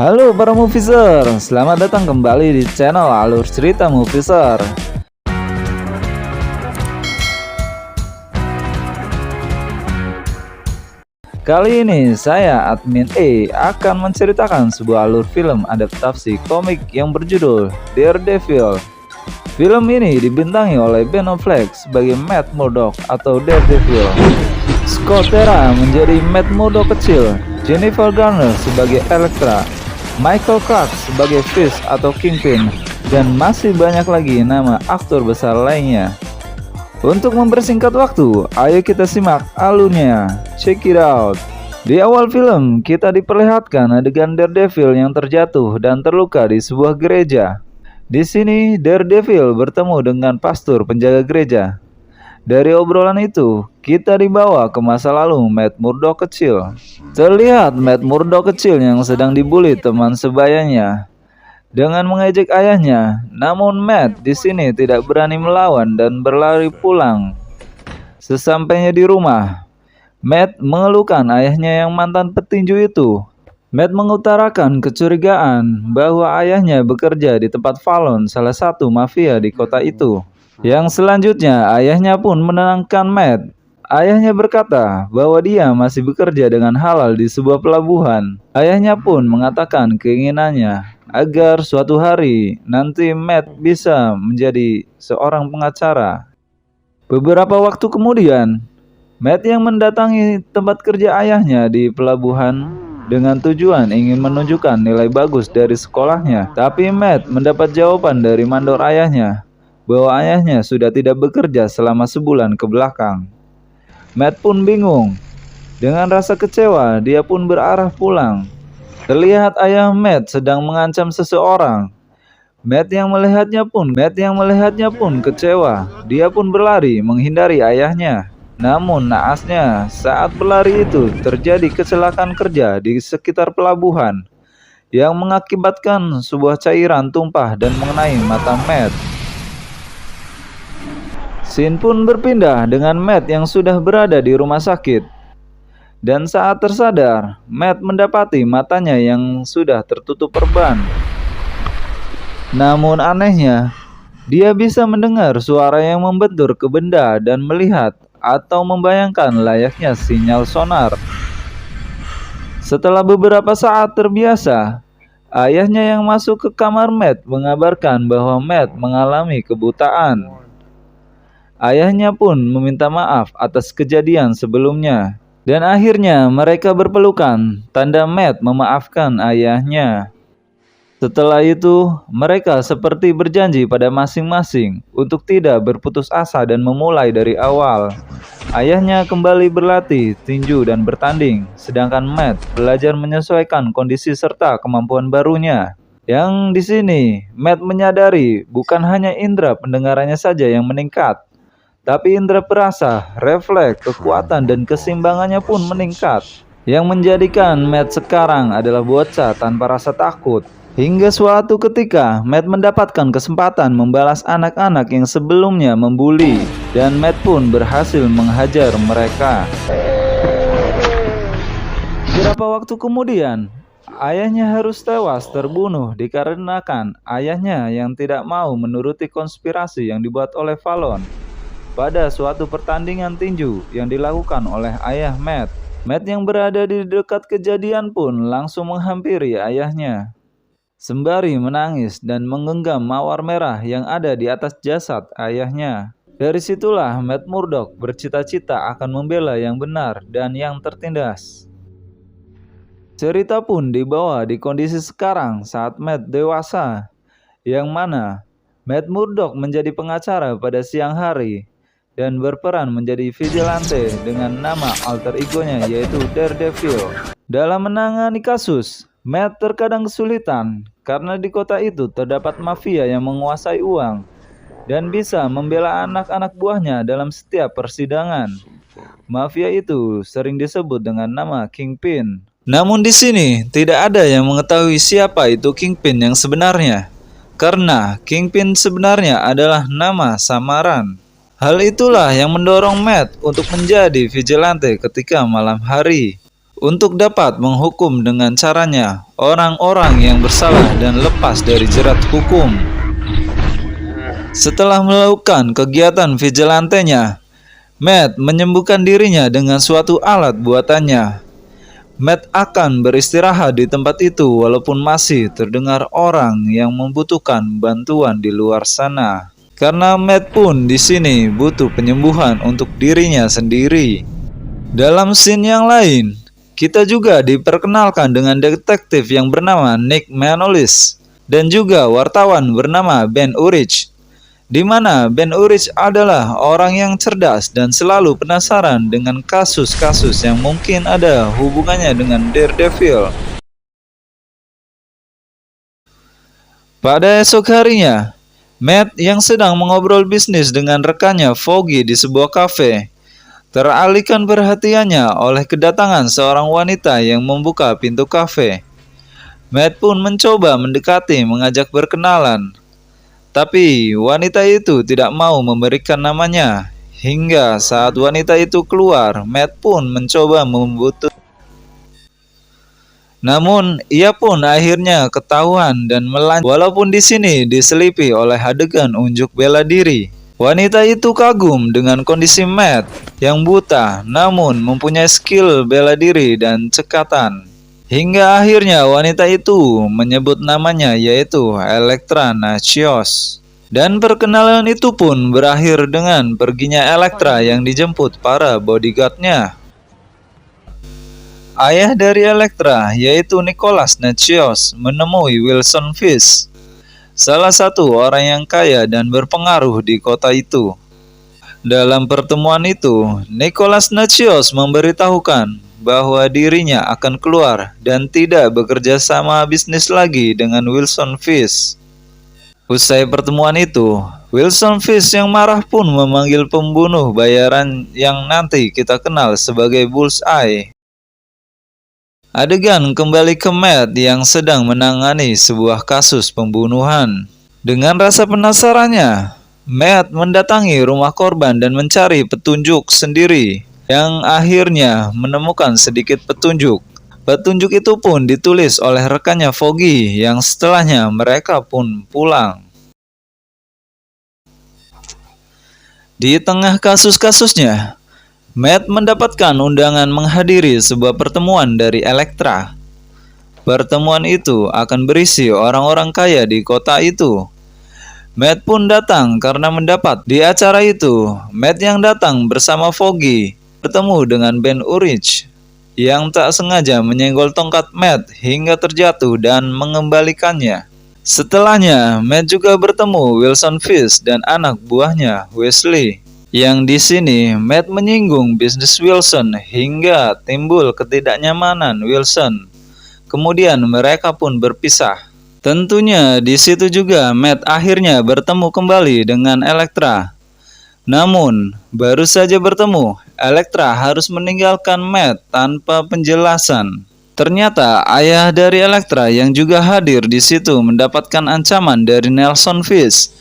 Halo para Movieser, selamat datang kembali di channel Alur Cerita Movieser. Kali ini saya admin akan menceritakan sebuah alur film adaptasi komik yang berjudul Daredevil. Film ini dibintangi oleh Ben Affleck sebagai Matt Murdock atau Daredevil, Scott Terra menjadi Matt Murdock kecil, Jennifer Garner sebagai Elektra, Michael Clarke sebagai Fish atau Kingpin, dan masih banyak lagi nama aktor besar lainnya. Untuk mempersingkat waktu, ayo kita simak alurnya. Check it out. Di awal film, kita diperlihatkan adegan Daredevil yang terjatuh dan terluka di sebuah gereja. Di sini, Daredevil bertemu dengan pastor penjaga gereja. Dari obrolan itu, kita dibawa ke masa lalu Matt Murdock kecil. Terlihat Matt Murdock kecil yang sedang dibully teman sebayanya dengan mengejek ayahnya. Namun Matt di sini tidak berani melawan dan berlari pulang. Sesampainya di rumah, Matt mengeluhkan ayahnya yang mantan petinju itu. Matt mengutarakan kecurigaan bahwa ayahnya bekerja di tempat Fallon, salah satu mafia di kota itu. Yang selanjutnya, ayahnya pun menenangkan Matt. Ayahnya berkata bahwa dia masih bekerja dengan halal di sebuah pelabuhan. Ayahnya pun mengatakan keinginannya agar suatu hari nanti Matt bisa menjadi seorang pengacara. Beberapa waktu kemudian, Matt yang mendatangi tempat kerja ayahnya di pelabuhan dengan tujuan ingin menunjukkan nilai bagus dari sekolahnya. Tapi Matt mendapat jawaban dari mandor ayahnya bahwa ayahnya sudah tidak bekerja selama sebulan ke belakang. Matt pun bingung. Dengan rasa kecewa, dia pun berarah pulang. Terlihat ayah Matt sedang mengancam seseorang. Matt yang melihatnya pun kecewa. Dia pun berlari menghindari ayahnya. Namun naasnya, saat berlari itu terjadi kecelakaan kerja di sekitar pelabuhan yang mengakibatkan sebuah cairan tumpah dan mengenai mata Matt. Scene pun berpindah dengan Matt yang sudah berada di rumah sakit. Dan saat tersadar, Matt mendapati matanya yang sudah tertutup perban. Namun anehnya, dia bisa mendengar suara yang membentur ke benda dan melihat atau membayangkan layaknya sinyal sonar. Setelah beberapa saat terbiasa, ayahnya yang masuk ke kamar Matt mengabarkan bahwa Matt mengalami kebutaan. Ayahnya pun meminta maaf atas kejadian sebelumnya. Dan akhirnya mereka berpelukan, tanda Matt memaafkan ayahnya. Setelah itu, mereka seperti berjanji pada masing-masing untuk tidak berputus asa dan memulai dari awal. Ayahnya kembali berlatih, tinju, dan bertanding, sedangkan Matt belajar menyesuaikan kondisi serta kemampuan barunya. Yang di sini, Matt menyadari bukan hanya indera pendengarannya saja yang meningkat, tapi indera perasa, refleks, kekuatan, dan keseimbangannya pun meningkat. Yang menjadikan Matt sekarang adalah bocah tanpa rasa takut. Hingga suatu ketika, Matt mendapatkan kesempatan membalas anak-anak yang sebelumnya membuli, dan Matt pun berhasil menghajar mereka. Beberapa waktu kemudian, ayahnya harus tewas terbunuh dikarenakan ayahnya yang tidak mau menuruti konspirasi yang dibuat oleh Fallon pada suatu pertandingan tinju yang dilakukan oleh ayah Matt. Matt yang berada di dekat kejadian pun langsung menghampiri ayahnya sembari menangis dan menggenggam mawar merah yang ada di atas jasad ayahnya. Dari situlah Matt Murdock bercita-cita akan membela yang benar dan yang tertindas. Cerita pun dibawa di kondisi sekarang saat Matt dewasa, yang mana Matt Murdock menjadi pengacara pada siang hari dan berperan menjadi vigilante dengan nama alter egonya yaitu Daredevil. Dalam menangani kasus, Matt terkadang kesulitan karena di kota itu terdapat mafia yang menguasai uang dan bisa membela anak-anak buahnya dalam setiap persidangan. Mafia itu sering disebut dengan nama Kingpin. Namun di sini tidak ada yang mengetahui siapa itu Kingpin yang sebenarnya, karena Kingpin sebenarnya adalah nama samaran. Hal itulah yang mendorong Matt untuk menjadi vigilante ketika malam hari, untuk dapat menghukum dengan caranya orang-orang yang bersalah dan lepas dari jerat hukum. Setelah melakukan kegiatan vigilantenya, Matt menyembuhkan dirinya dengan suatu alat buatannya. Matt akan beristirahat di tempat itu walaupun masih terdengar orang yang membutuhkan bantuan di luar sana. Karena Matt pun di sini butuh penyembuhan untuk dirinya sendiri. Dalam scene yang lain, kita juga diperkenalkan dengan detektif yang bernama Nick Manolis dan juga wartawan bernama Ben Urich, di mana Ben Urich adalah orang yang cerdas dan selalu penasaran dengan kasus-kasus yang mungkin ada hubungannya dengan Daredevil. Pada esok harinya, Matt yang sedang mengobrol bisnis dengan rekannya Foggy di sebuah kafe, teralihkan perhatiannya oleh kedatangan seorang wanita yang membuka pintu kafe. Matt pun mencoba mendekati mengajak berkenalan. Tapi wanita itu tidak mau memberikan namanya. Hingga saat wanita itu keluar, Matt pun mencoba membutuhkan. Namun, ia pun akhirnya ketahuan dan melanjut. Walaupun di sini diselipi oleh adegan unjuk bela diri. Wanita itu kagum dengan kondisi Matt yang buta, namun mempunyai skill bela diri dan cekatan. Hingga akhirnya wanita itu menyebut namanya, yaitu Elektra Natchios. Dan perkenalan itu pun berakhir dengan perginya Elektra yang dijemput para bodyguard-nya. Ayah dari Elektra, yaitu Nicholas Natchios, menemui Wilson Fisk, salah satu orang yang kaya dan berpengaruh di kota itu. Dalam pertemuan itu, Nicholas Natchios memberitahukan bahwa dirinya akan keluar dan tidak bekerja sama bisnis lagi dengan Wilson Fisk. Usai pertemuan itu, Wilson Fisk yang marah pun memanggil pembunuh bayaran yang nanti kita kenal sebagai Bullseye. Adegan kembali ke Matt yang sedang menangani sebuah kasus pembunuhan. Dengan rasa penasarannya, Matt mendatangi rumah korban dan mencari petunjuk sendiri, yang akhirnya menemukan sedikit petunjuk. Petunjuk itu pun ditulis oleh rekannya Foggy yang setelahnya mereka pun pulang. Di tengah kasus-kasusnya, Matt mendapatkan undangan menghadiri sebuah pertemuan dari Elektra. Pertemuan itu akan berisi orang-orang kaya di kota itu. Matt pun datang karena mendapat di acara itu. Matt yang datang bersama Foggy bertemu dengan Ben Urich yang tak sengaja menyenggol tongkat Matt hingga terjatuh dan mengembalikannya. Setelahnya, Matt juga bertemu Wilson Fisk dan anak buahnya Wesley. Yang di sini Matt menyinggung bisnis Wilson hingga timbul ketidaknyamanan Wilson. Kemudian mereka pun berpisah. Tentunya di situ juga Matt akhirnya bertemu kembali dengan Elektra. Namun, baru saja bertemu, Elektra harus meninggalkan Matt tanpa penjelasan. Ternyata ayah dari Elektra yang juga hadir di situ mendapatkan ancaman dari Nelson Fisk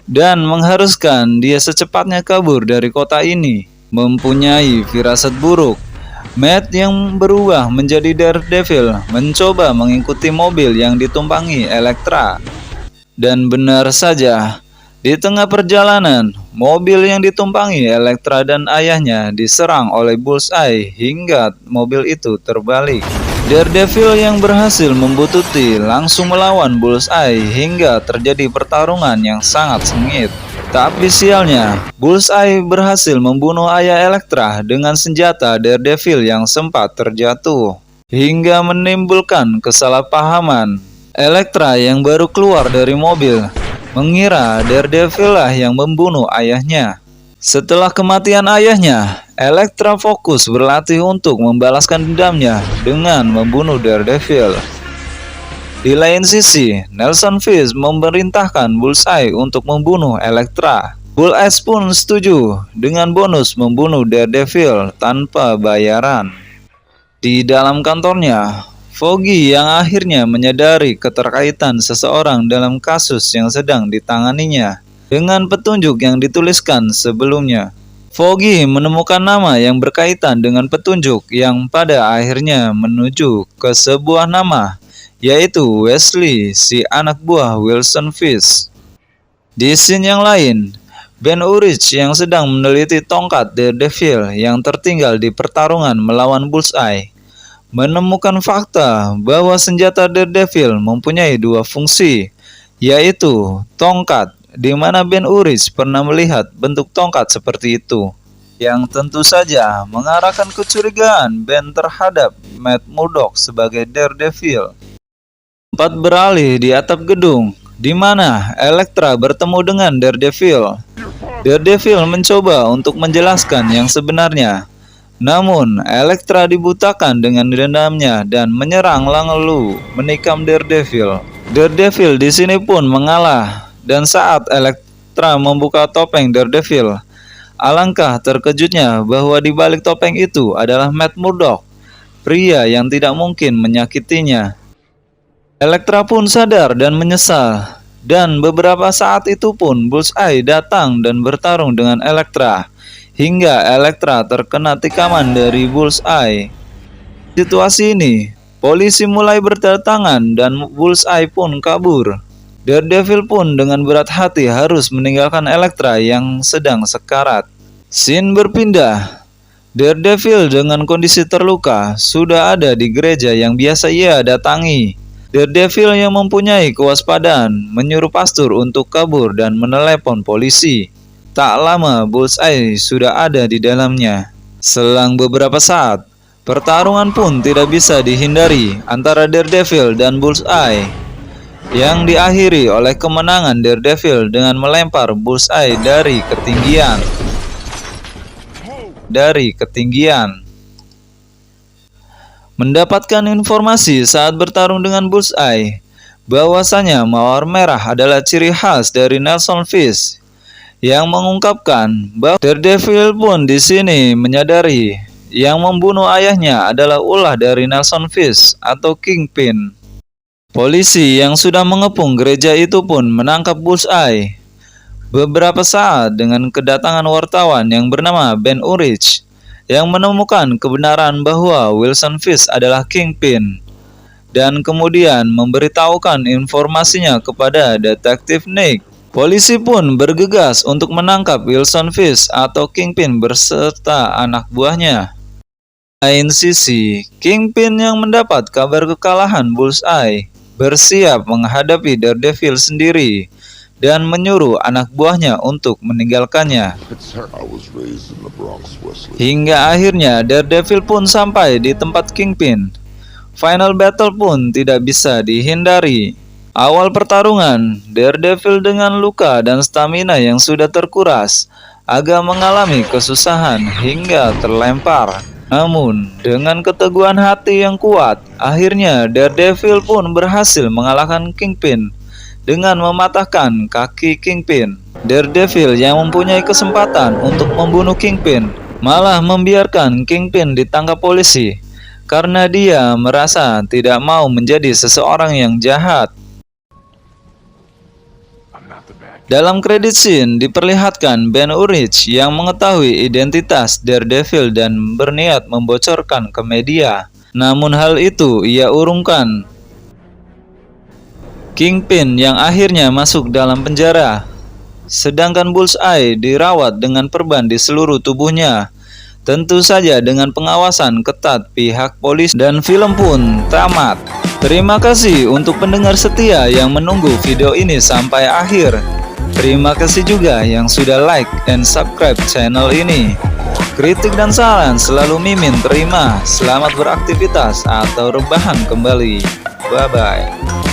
dan mengharuskan dia secepatnya kabur dari kota ini. Mempunyai firasat buruk, Matt yang berubah menjadi Daredevil mencoba mengikuti mobil yang ditumpangi Elektra. Dan benar saja, di tengah perjalanan, mobil yang ditumpangi Elektra dan ayahnya diserang oleh Bullseye hingga mobil itu terbalik. Daredevil yang berhasil membututi langsung melawan Bullseye hingga terjadi pertarungan yang sangat sengit. Tapi sialnya, Bullseye berhasil membunuh ayah Elektra dengan senjata Daredevil yang sempat terjatuh, hingga menimbulkan kesalahpahaman. Elektra yang baru keluar dari mobil mengira Daredevil lah yang membunuh ayahnya. Setelah kematian ayahnya, Elektra fokus berlatih untuk membalaskan dendamnya dengan membunuh Daredevil. Di lain sisi, Nelson Fisk memerintahkan Bullseye untuk membunuh Elektra. Bullseye pun setuju dengan bonus membunuh Daredevil tanpa bayaran. Di dalam kantornya, Foggy yang akhirnya menyadari keterkaitan seseorang dalam kasus yang sedang ditanganinya dengan petunjuk yang dituliskan sebelumnya. Foggy menemukan nama yang berkaitan dengan petunjuk yang pada akhirnya menuju ke sebuah nama, yaitu Wesley, si anak buah Wilson Fisk. Di scene yang lain, Ben Urich yang sedang meneliti tongkat Daredevil yang tertinggal di pertarungan melawan Bullseye menemukan fakta bahwa senjata Daredevil mempunyai dua fungsi, yaitu tongkat, di mana Ben Urich pernah melihat bentuk tongkat seperti itu, yang tentu saja mengarahkan kecurigaan Ben terhadap Matt Murdock sebagai Daredevil. Tempat beralih di atap gedung, di mana Elektra bertemu dengan Daredevil. Daredevil mencoba untuk menjelaskan yang sebenarnya, namun Elektra dibutakan dengan dendamnya dan menyerang lalu menikam Daredevil. Daredevil di sini pun mengalah, dan saat Elektra membuka topeng Daredevil, alangkah terkejutnya bahwa di balik topeng itu adalah Matt Murdock, pria yang tidak mungkin menyakitinya. Elektra pun sadar dan menyesal, dan beberapa saat itu pun Bullseye datang dan bertarung dengan Elektra, hingga Elektra terkena tikaman dari Bullseye. Situasi ini, polisi mulai berdatangan dan Bullseye pun kabur. Daredevil pun dengan berat hati harus meninggalkan Elektra yang sedang sekarat. Scene berpindah. Daredevil dengan kondisi terluka sudah ada di gereja yang biasa ia datangi. Daredevil yang mempunyai kewaspadaan menyuruh pastor untuk kabur dan menelepon polisi. Tak lama Bullseye sudah ada di dalamnya. Selang beberapa saat, pertarungan pun tidak bisa dihindari antara Daredevil dan Bullseye, yang diakhiri oleh kemenangan Daredevil dengan melempar Bullseye dari ketinggian. Mendapatkan informasi saat bertarung dengan Bullseye bahwasanya mawar merah adalah ciri khas dari Nelson Fisk, yang mengungkapkan bahwa Daredevil pun di sini menyadari yang membunuh ayahnya adalah ulah dari Nelson Fisk atau Kingpin. Polisi yang sudah mengepung gereja itu pun menangkap Bullseye. Beberapa saat dengan kedatangan wartawan yang bernama Ben Urich, yang menemukan kebenaran bahwa Wilson Fisk adalah Kingpin, dan kemudian memberitahukan informasinya kepada detektif Nick. Polisi pun bergegas untuk menangkap Wilson Fisk atau Kingpin berserta anak buahnya. Lain sisi, Kingpin yang mendapat kabar kekalahan Bullseye bersiap menghadapi Daredevil sendiri dan menyuruh anak buahnya untuk meninggalkannya. Hingga akhirnya Daredevil pun sampai di tempat Kingpin. Final battle pun tidak bisa dihindari. Awal pertarungan, Daredevil dengan luka dan stamina yang sudah terkuras agak mengalami kesusahan hingga terlempar. Namun, dengan keteguhan hati yang kuat, akhirnya Daredevil pun berhasil mengalahkan Kingpin dengan mematahkan kaki Kingpin. Daredevil yang mempunyai kesempatan untuk membunuh Kingpin malah membiarkan Kingpin ditangkap polisi karena dia merasa tidak mau menjadi seseorang yang jahat. Dalam kredit scene diperlihatkan Ben Urich yang mengetahui identitas Daredevil dan berniat membocorkan ke media. Namun hal itu ia urungkan. Kingpin yang akhirnya masuk dalam penjara, sedangkan Bullseye dirawat dengan perban di seluruh tubuhnya. Tentu saja dengan pengawasan ketat pihak polisi, dan film pun tamat. Terima kasih untuk pendengar setia yang menunggu video ini sampai akhir. Terima kasih juga yang sudah like dan subscribe channel ini. Kritik dan saran selalu Mimin terima. Selamat beraktivitas atau rebahan kembali. Bye bye.